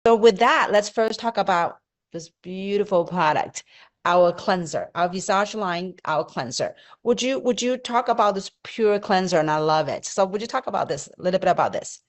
So with that, let's first talk about this beautiful product, our cleanser, our Visage line, our cleanser. Would you talk about this pure cleanser? And I love it. So would you talk about this, a little bit about this?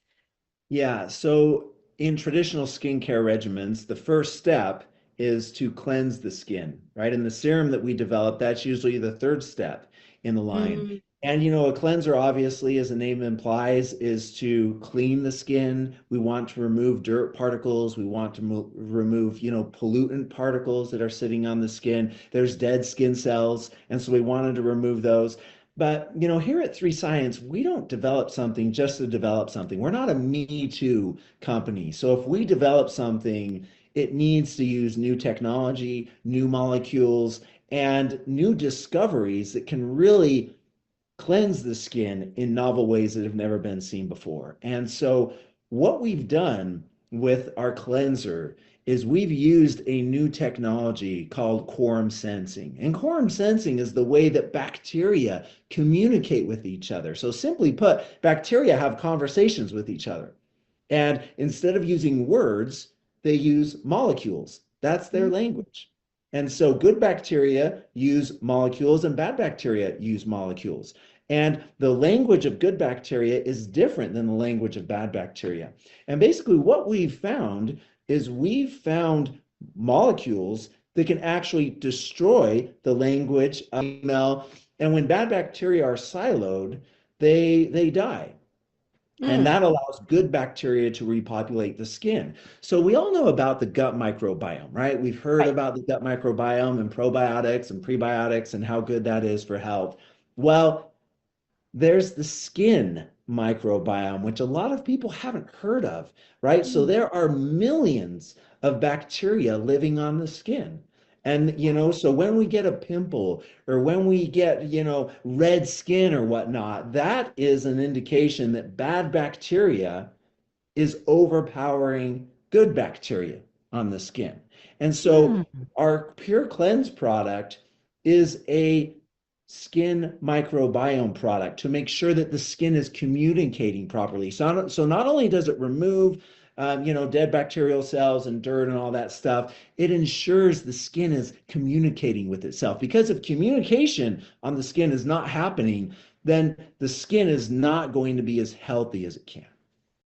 Yeah, so in traditional skincare regimens, the first step is to cleanse the skin, right? And the serum that we develop, that's usually the third step in the line. Mm, And a cleanser, obviously, as the name implies, is to clean the skin. We want to remove dirt particles. We want to remove, pollutant particles that are sitting on the skin. There's dead skin cells, and so we wanted to remove those. But here at 3Science, we don't develop something just to develop something. We're not a me too company. So if we develop something, it needs to use new technology, new molecules, and new discoveries that can really cleanse the skin in novel ways that have never been seen before. And so, what we've done with our cleanser is we've used a new technology called quorum sensing. And quorum sensing is the way that bacteria communicate with each other. So, simply put, bacteria have conversations with each other. And instead of using words, they use molecules. That's their mm, language. And so good bacteria use molecules and bad bacteria use molecules. And the language of good bacteria is different than the language of bad bacteria. And basically, what we've found is we've found molecules that can actually destroy the language of email. And when bad bacteria are siloed, they die. And mm, that allows good bacteria to repopulate the skin. So we all know about the gut microbiome, right? We've heard right. about the gut microbiome and probiotics and prebiotics and how good that is for health. Well, there's the skin microbiome, which a lot of people haven't heard of, right? So Mm, there are millions of bacteria living on the skin. And, so when we get a pimple or when we get, red skin or whatnot, that is an indication that bad bacteria is overpowering good bacteria on the skin. And so mm, our Pure Cleanse product is a skin microbiome product to make sure that the skin is communicating properly. So not only does it remove dead bacterial cells and dirt and all that stuff, it ensures the skin is communicating with itself. Because if communication on the skin is not happening, then the skin is not going to be as healthy as it can.